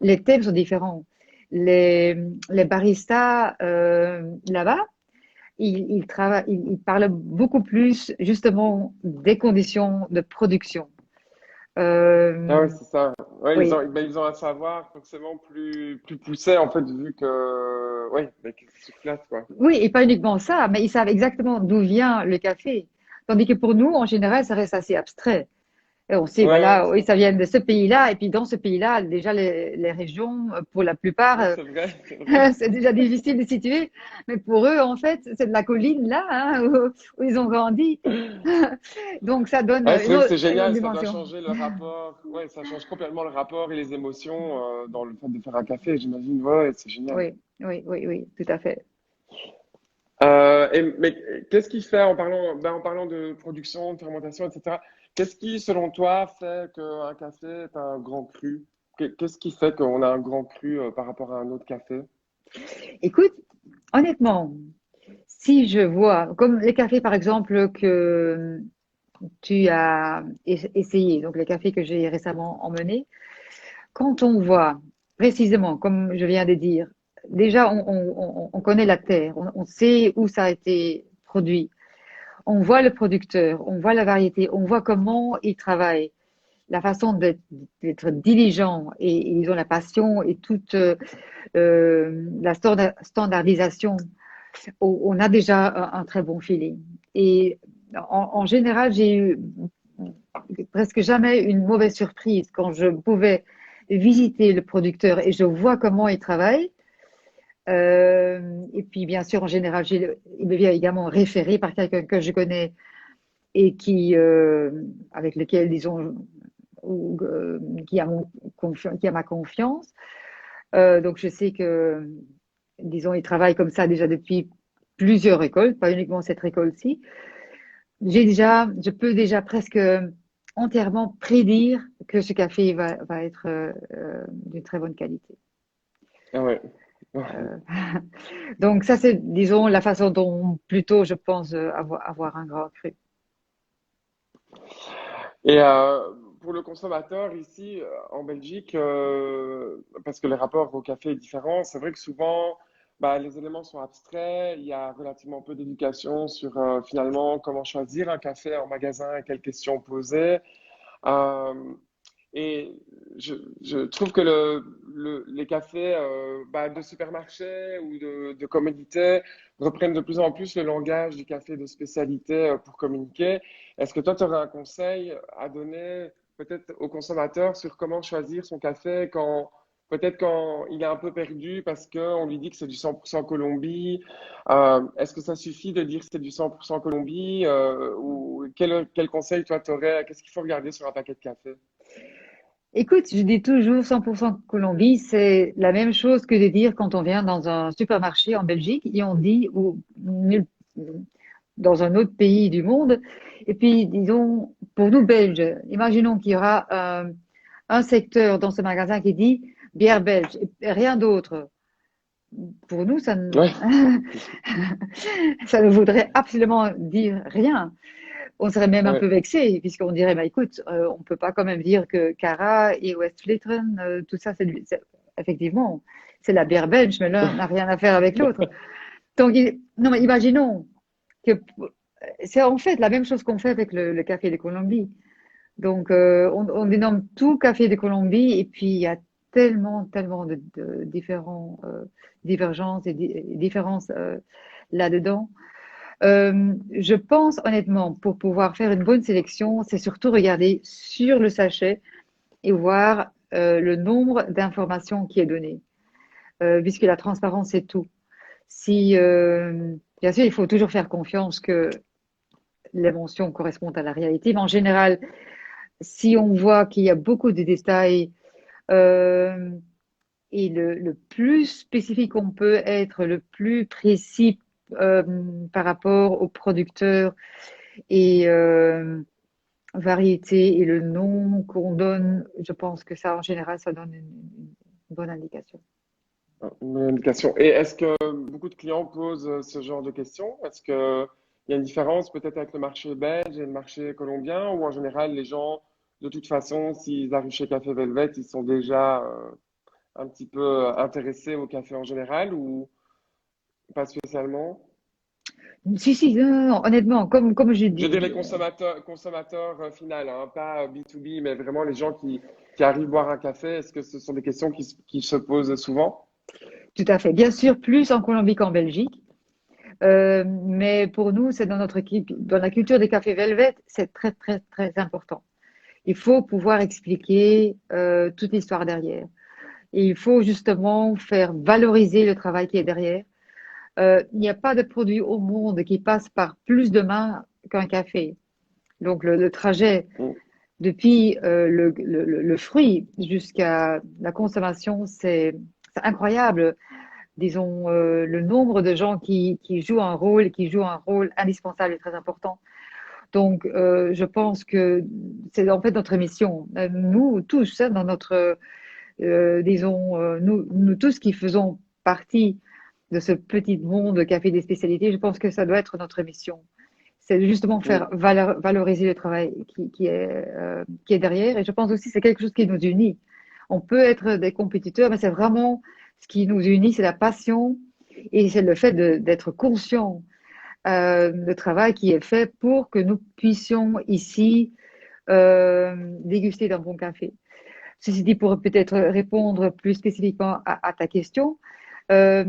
les thèmes sont différents. Les, les baristas là-bas, ils parlent beaucoup plus justement des conditions de production. Ah ouais, Euh, c'est ça. Ouais, oui, ben, ils ont un savoir forcément plus poussé en fait vu que ouais, ben, que c'est sur place quoi. oui, et pas uniquement ça, mais ils savent exactement d'où vient le café. Tandis que pour nous, en général, ça reste assez abstrait. Et on sait, Ouais, ouais, voilà, oui, ça vient de ce pays-là. Et puis dans ce pays-là, déjà, les régions, pour la plupart, ouais, c'est vrai, c'est vrai. c'est déjà difficile de situer. Mais pour eux, en fait, c'est de la colline là, hein, où ils ont grandi. Donc ça donne Ouais, c'est vrai que c'est une autre génial, ça doit dimension. changer le rapport. Ouais, ça change complètement le rapport et les émotions dans le fait de faire un café, j'imagine. Ouais, c'est génial. Oui, oui, oui, oui, tout à fait. Mais qu'est-ce qui fait, en parlant de production, de fermentation, etc., qu'est-ce qui, selon toi, fait qu'un café est un grand cru? Qu'est-ce qui fait qu'on a un grand cru par rapport à un autre café? Écoute, honnêtement, si je vois, comme les cafés par exemple que tu as essayé, donc les cafés que j'ai récemment emmenés, quand on voit précisément, comme je viens de dire, déjà on connaît la terre, on sait où ça a été produit, on voit le producteur, on voit la variété, on voit comment il travaille, la façon d'être diligent et ils ont la passion et toute la standardisation, on a déjà un très bon feeling. Et en général, j'ai eu presque jamais une mauvaise surprise quand je pouvais visiter le producteur et je vois comment il travaille. Et puis, bien sûr, en général, il me vient également référé par quelqu'un que je connais et avec lequel, disons, qui a qui a ma confiance. Donc, je sais que, disons, il travaille comme ça déjà depuis plusieurs récoltes, pas uniquement cette récolte-ci. Je peux déjà presque entièrement prédire que ce café va être d'une très bonne qualité. Ah ouais. Euh, donc ça, c'est, disons, la façon dont plutôt je pense avoir un grand cru. Et pour le consommateur ici en Belgique, parce que le rapport au café est différent, c'est vrai que souvent bah, les éléments sont abstraits, il y a relativement peu d'éducation sur finalement comment choisir un café en magasin et quelles questions poser. Euh, et je trouve que les cafés bah, de supermarché ou de commodité reprennent de plus en plus le langage du café de spécialité pour communiquer. Est-ce que toi, tu aurais un conseil à donner peut-être au consommateur sur comment choisir son café peut-être quand il est un peu perdu parce qu'on lui dit que c'est du 100% Colombie? Est-ce que ça suffit de dire que c'est du 100% Colombie ou quel conseil toi, tu aurais? Qu'est-ce qu'il faut regarder sur un paquet de café? Écoute, je dis toujours 100% Colombie, c'est la même chose que de dire quand on vient dans un supermarché en Belgique et on dit ou dans un autre pays du monde. Et puis, disons, pour nous Belges, imaginons qu'il y aura un secteur dans ce magasin qui dit bière belge et rien d'autre. Pour nous, Ouais. ça ne voudrait absolument dire rien. On serait même un peu Ouais. vexé, puisqu'on dirait, bah, écoute, on ne peut pas quand même dire que Cara et Westvleteren, tout ça, effectivement, c'est la bière belge, mais l'un n'a rien à faire avec l'autre. Donc, non, mais imaginons que c'est en fait la même chose qu'on fait avec le café de Colombie. Donc, on dénomme tout café de Colombie, et puis il y a tellement, tellement de divergences et différences là-dedans. Je pense honnêtement, pour pouvoir faire une bonne sélection, c'est surtout regarder sur le sachet et voir le nombre d'informations qui est donné, puisque la transparence c'est tout. Si, bien sûr, il faut toujours faire confiance que les mentions correspondent à la réalité, mais en général, si on voit qu'il y a beaucoup de détails euh, et le plus spécifique on peut être, le plus précis euh, par rapport au producteur et variété et le nom qu'on donne, je pense que ça, en général, ça donne une bonne indication. Une bonne indication. Et est-ce que beaucoup de clients posent ce genre de questions? Est-ce qu'il y a une différence peut-être avec le marché belge et le marché colombien, ou en général, les gens, de toute façon, s'ils arrivent chez Café Velvet, ils sont déjà un petit peu intéressés au café en général ou pas spécialement? Si, si, non, non, non, honnêtement, comme j'ai Je veux dire dit, les consommateurs final, hein, pas B2B, mais vraiment les gens qui arrivent boire un café. Est-ce que ce sont des questions qui se posent souvent? tout à fait. Bien sûr, plus en Colombie qu'en Belgique. Mais pour nous, c'est dans notre équipe, dans la culture des cafés Velvet, c'est très, très, très important. Il faut pouvoir expliquer toute l'histoire derrière. Et il faut justement faire valoriser le travail qui est derrière. Il n'y a pas de produit au monde qui passe par plus de mains qu'un café. Donc le trajet Mm. depuis le fruit jusqu'à la consommation, c'est incroyable. Disons, le nombre de gens qui jouent un rôle, qui jouent un rôle indispensable et très important. Donc, je pense que c'est en fait notre mission. Nous tous, hein, dans notre, disons, nous tous qui faisons partie de ce petit monde de café des spécialités, je pense que ça doit être notre mission. C'est justement faire Mm. valoriser le travail qui est derrière. Et je pense aussi que c'est quelque chose qui nous unit. On peut être des compétiteurs, mais c'est vraiment ce qui nous unit, c'est la passion et c'est le fait d'être conscient le travail qui est fait pour que nous puissions ici déguster d'un bon café. Ceci dit, pour peut-être répondre plus spécifiquement à ta question, euh,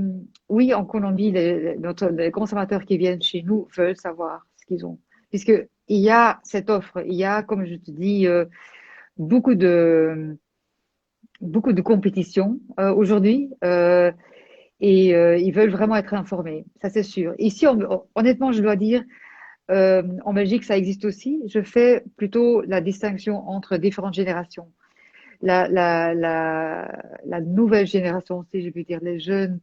oui, en Colombie, les consommateurs qui viennent chez nous veulent savoir ce qu'ils ont, puisque il y a cette offre, il y a, comme je te dis, beaucoup de beaucoup de compétition aujourd'hui. Et ils veulent vraiment être informés, ça c'est sûr. Ici, honnêtement, je dois dire, en Belgique, ça existe aussi. Je fais plutôt la distinction entre différentes générations. La nouvelle génération, si je puis dire, les jeunes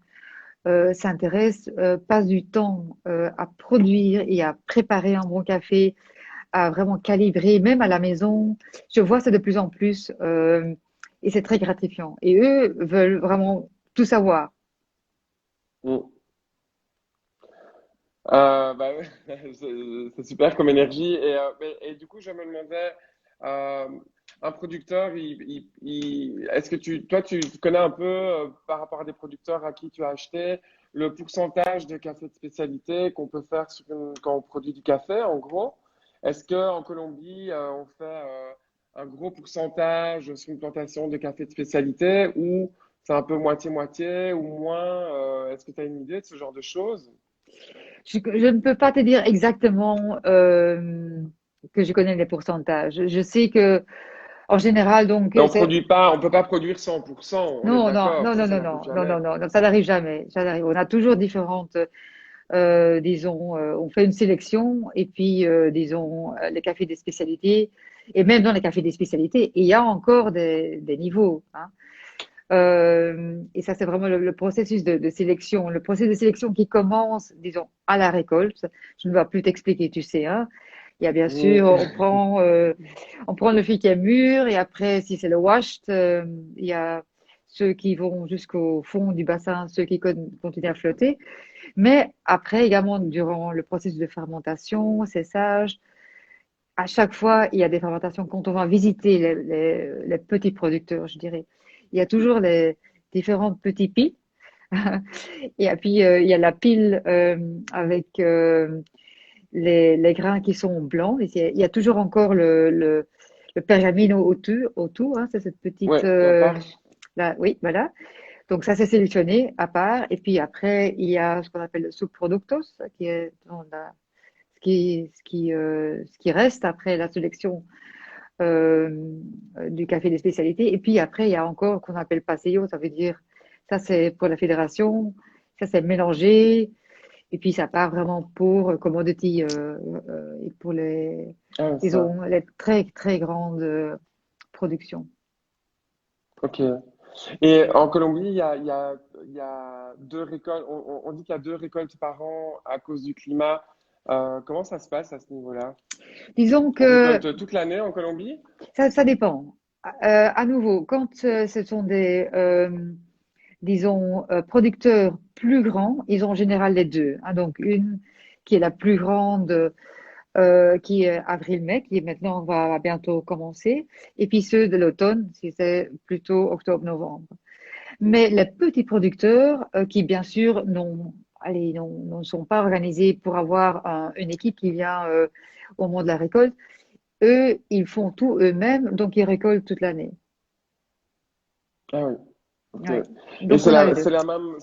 s'intéressent, passent du temps à produire et à préparer un bon café, à vraiment calibrer, même à la maison. Je vois ça de plus en plus et c'est très gratifiant. Et eux veulent vraiment tout savoir. Mm. Bah, ouais, c'est super comme énergie. Et du coup, je me demandais, euh, un producteur, est-ce que toi, tu connais un peu, par rapport à des producteurs à qui tu as acheté, le pourcentage de café de spécialité qu'on peut faire quand on produit du café, en gros? Est-ce qu'en Colombie, on fait un gros pourcentage sur une plantation de café de spécialité ou c'est un peu moitié-moitié ou moins? Est-ce que tu as une idée de ce genre de choses? Je ne peux pas te dire exactement que je connais les pourcentages. Je sais que en général, donc, Mais c'est on peut pas produire 100%, on est non, non, d'accord, non, ça, non, ça non, n'arrive non, non, non, jamais. non, non, ça n'arrive jamais. Ça n'arrive. On a toujours différentes, disons, on fait une sélection et puis, disons, les cafés des spécialités et même dans les cafés des spécialités, il y a encore des niveaux, hein. Et ça, c'est vraiment le processus de sélection. Le processus de sélection qui commence, disons, à la récolte. Je ne vais plus t'expliquer, tu sais, hein. Il y a bien sûr, Mm. on prend le fruit qui est mûr et après, si c'est le washed, il y a ceux qui vont jusqu'au fond du bassin, ceux qui continuent à flotter. Mais après, également, durant le processus de fermentation, séchage, à chaque fois, il y a des fermentations. Quand on va visiter les petits producteurs, je dirais, il y a toujours les différents petits piles. Et puis, il y a la pile avec les grains qui sont blancs. Et il y a toujours encore le pergamino autour, hein, c'est cette petite. Ouais, la part. Là, oui, voilà. Donc, ça, c'est sélectionné à part. Et puis après, il y a ce qu'on appelle le subproductos, qui est dans ce qui reste après la sélection euh, du café des spécialités. Et puis après, il y a encore qu'on appelle paseo, ça veut dire, ça c'est pour la fédération, ça c'est mélangé, et puis ça part vraiment pour commodity et pour Ah, ça. disons, les très très grandes productions. Ok. Et en Colombie, il y a deux récoltes, on dit qu'il y a deux récoltes par an à cause du climat. Comment ça se passe à ce niveau-là? Disons On que récolte toute l'année en Colombie? ça dépend. À nouveau, quand ce sont des, disons, producteurs plus grands, ils ont en général les deux, hein. Donc, une qui est la plus grande, qui est avril-mai, qui maintenant va bientôt commencer, et puis ceux de l'automne, si c'est plutôt octobre-novembre. Mais les petits producteurs, qui bien sûr allez, ne sont pas organisés pour avoir une équipe qui vient au moment de la récolte, eux, ils font tout eux-mêmes, donc ils récoltent toute l'année. Ah oui, ok. Ouais. Et Donc on a les deux. c'est la même,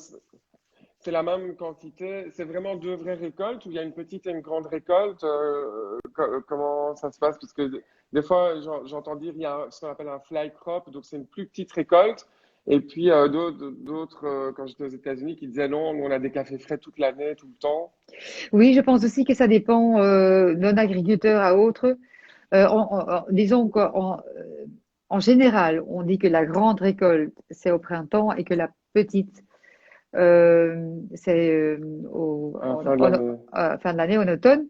c'est la même quantité. C'est vraiment deux vraies récoltes ou il y a une petite et une grande récolte? Comment ça se passe? Parce que des fois, j'entends dire il y a ce qu'on appelle un fly crop, donc c'est une plus petite récolte. Et puis d'autres, quand j'étais aux États-Unis, qui disaient non, nous, on a des cafés frais toute l'année, tout le temps. Oui, je pense aussi que ça dépend d'un agriculteur à autre. Disons en général, on dit que la grande récolte, c'est au printemps et que la petite, c'est À la fin de l'année. à fin de l'année, en automne.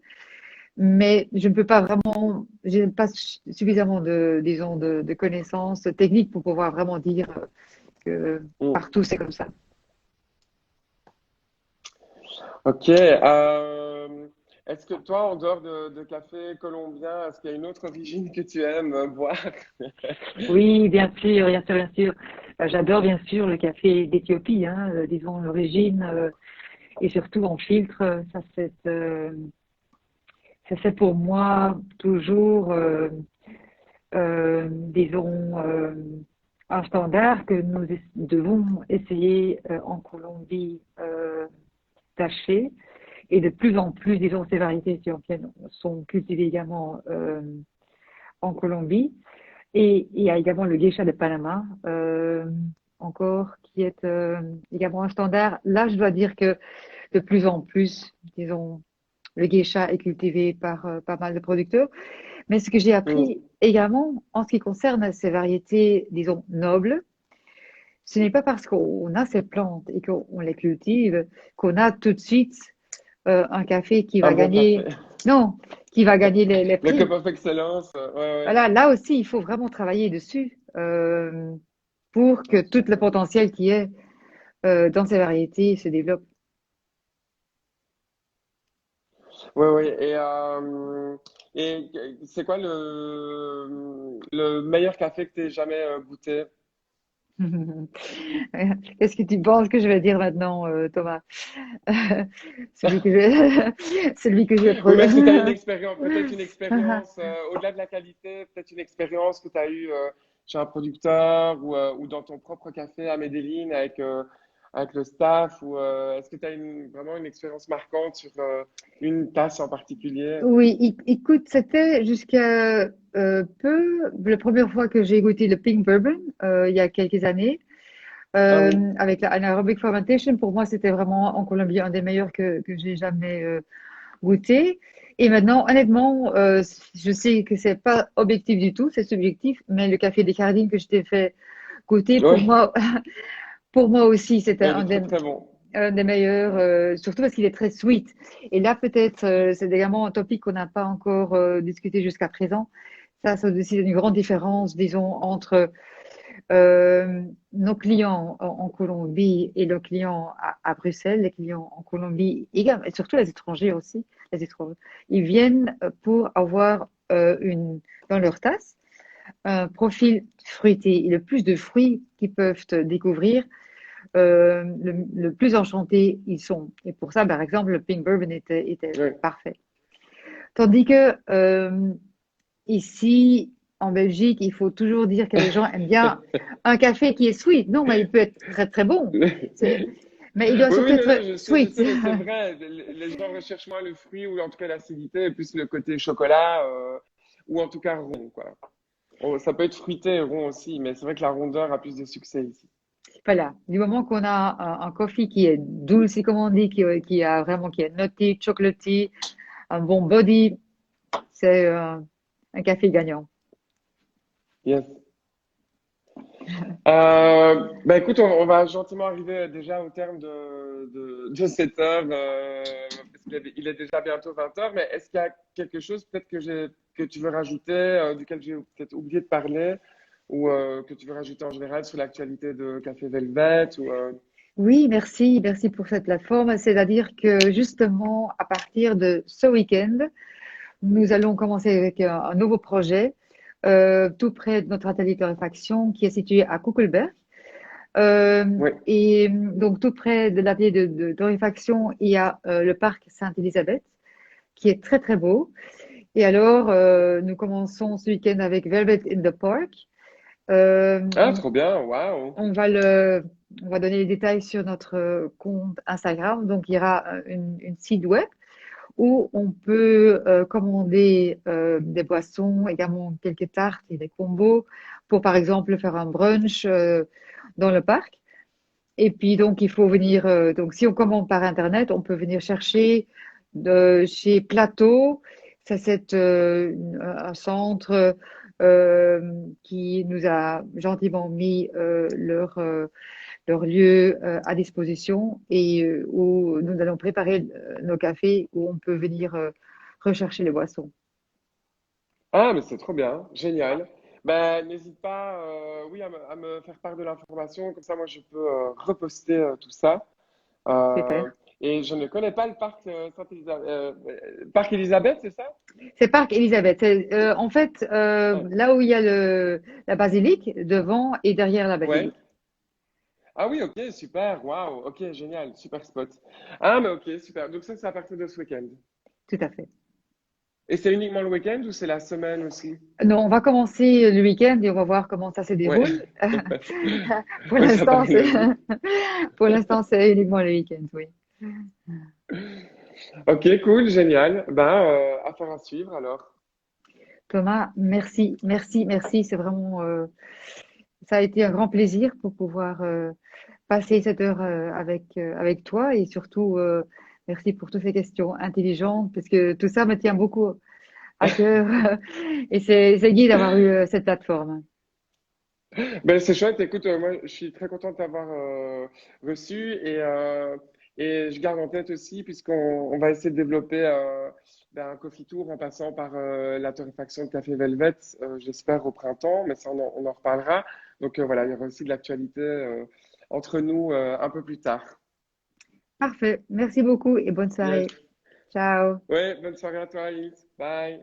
Mais je ne peux pas vraiment, je n'ai pas suffisamment disons, de connaissances techniques pour pouvoir vraiment dire que Hmm. partout c'est comme ça. Ok. Est-ce que toi, en dehors de café colombien, est-ce qu'il y a une autre origine que tu aimes boire? Oui, bien sûr, bien sûr, bien sûr. J'adore bien sûr le café d'Éthiopie, hein, disons l'origine, et surtout en filtre. Ça c'est pour moi toujours, disons, un standard que nous devons essayer en Colombie d'acheter. Et de plus en plus, disons, ces variétés éthiopiennes sont cultivées également en Colombie. Et il y a également le geisha de Panama, encore, qui est également un standard. Là, je dois dire que de plus en plus, disons, le geisha est cultivé par pas mal de producteurs. Mais ce que j'ai Hmm. appris également en ce qui concerne ces variétés, disons, nobles, ce n'est pas parce qu'on a ces plantes et qu'on les cultive qu'on a tout de suite un café qui Un va bon café. gagner, non, qui va gagner les Le cup prix. of excellence. Ouais, ouais. Voilà, là aussi, il faut vraiment travailler dessus pour que tout le potentiel qui est dans ces variétés se développe. Ouais, ouais. Et c'est quoi le meilleur café que tu aies jamais goûté? Qu'est-ce que tu penses que je vais dire maintenant, Thomas? Celui que je, celui que je vais Oui, mais est-ce que tu as une produire. expérience, peut-être une expérience, au-delà de la qualité, peut-être une expérience que tu as eue chez un producteur ou dans ton propre café à Medellín avec le staff, ou est-ce que tu as vraiment une expérience marquante sur une tasse en particulier? Oui, écoute, c'était jusqu'à la première fois que j'ai goûté le Pink Bourbon, il y a quelques années, Ah oui. avec la anaerobic fermentation. Pour moi, c'était vraiment en Colombie un des meilleurs que j'ai jamais goûté. Et maintenant, honnêtement, je sais que c'est pas objectif du tout, c'est subjectif, mais le café des Cardines que je t'ai fait goûter, pour Oui, moi, pour moi aussi, c'était il est très très bon. un des meilleurs, surtout parce qu'il est très sweet. Et là, peut-être, c'est également un topic qu'on n'a pas encore discuté jusqu'à présent. Ça, c'est aussi une grande différence, disons, entre nos clients en Colombie et nos clients à Bruxelles, les clients en Colombie, et surtout les étrangers aussi. Les étrangers, ils viennent pour avoir dans leur tasse un profil fruité et le plus de fruits qu'ils peuvent découvrir le plus enchantés ils sont. Et pour ça, par exemple, le Pink Bourbon était Oui. parfait. Tandis que ici, en Belgique, il faut toujours dire que les gens aiment bien un café qui est sweet. Non, mais il peut être très très bon. Mais il doit Oui, surtout oui, non, non, être je sweet. sais, mais c'est vrai. Les gens recherchent moins le fruit ou en tout cas l'acidité et plus le côté chocolat ou en tout cas rond, quoi. Ça peut être fruité et rond aussi, mais c'est vrai que la rondeur a plus de succès ici. Voilà. Du moment qu'on a un coffee qui est douce, comme on dit, qui a vraiment, qui est nutty, chocolatey, un bon body, c'est un café gagnant. Yes. Bah écoute, on va gentiment arriver déjà au terme de cette heure, parce qu'il est déjà bientôt 20 heures, mais est-ce qu'il y a quelque chose peut-être que tu veux rajouter, duquel j'ai peut-être oublié de parler, ou que tu veux rajouter en général sur l'actualité de Café Velvet, Oui, merci, merci pour cette plateforme. C'est-à-dire que justement, à partir de ce week-end, nous allons commencer avec un nouveau projet tout près de notre atelier de torréfaction qui est situé à Kuckelberg. Oui, Et donc tout près de l'atelier de torréfaction, il y a le parc Sainte-Élisabeth qui est très très beau. Et alors, nous commençons ce week-end avec Velvet in the Park. Ah, On, trop bien, waouh. on va on va donner les détails sur notre compte Instagram. Donc, il y aura une site web où on peut commander des boissons, également quelques tartes et des combos pour, par exemple, faire un brunch dans le parc. Et puis, donc, il faut venir, donc, si on commande par Internet, on peut venir chercher chez Plateau. Ça, c'est un centre qui nous a gentiment mis leur lieu à disposition et où nous allons préparer nos cafés où on peut venir rechercher les boissons. Ah, mais c'est trop bien, génial. Ben, n'hésite pas, oui, à me faire part de l'information, comme ça, moi, je peux reposter tout ça. Super. Euh, et je ne connais pas le parc Parc Elisabeth, c'est ça? C'est Parc Elisabeth. C'est, en fait, Ah, là où il y a la basilique, devant et derrière la ouais. basilique. Ah oui, ok, super, waouh, ok, génial, super spot. Ah, mais ok, super. Donc ça, c'est à partir de ce week-end. Tout à fait. Et c'est uniquement le week-end ou c'est la semaine aussi? Non, on va commencer le week-end et on va voir comment ça se Ouais. déroule. Pour Ouais, ça l'instant, paraît c'est logique. pour l'instant, c'est uniquement le week-end, oui. Ok, cool, génial. Ben, affaire à suivre alors. Thomas, merci, merci, merci. C'est vraiment, ça a été un grand plaisir pour pouvoir passer cette heure avec toi et surtout, merci pour toutes ces questions intelligentes parce que tout ça me tient beaucoup à cœur et c'est guide d'avoir eu cette plateforme. Ben, c'est chouette. Écoute, moi, je suis très content de t'avoir reçu et je garde en tête aussi, on va essayer de développer ben, un coffee tour en passant par la torréfaction de café Velvet, j'espère au printemps, mais ça, on en reparlera. Donc voilà, il y aura aussi de l'actualité entre nous un peu plus tard. Parfait. Merci beaucoup et bonne Yes. soirée. Ciao. Ouais, bonne soirée à toi, Alice. Bye.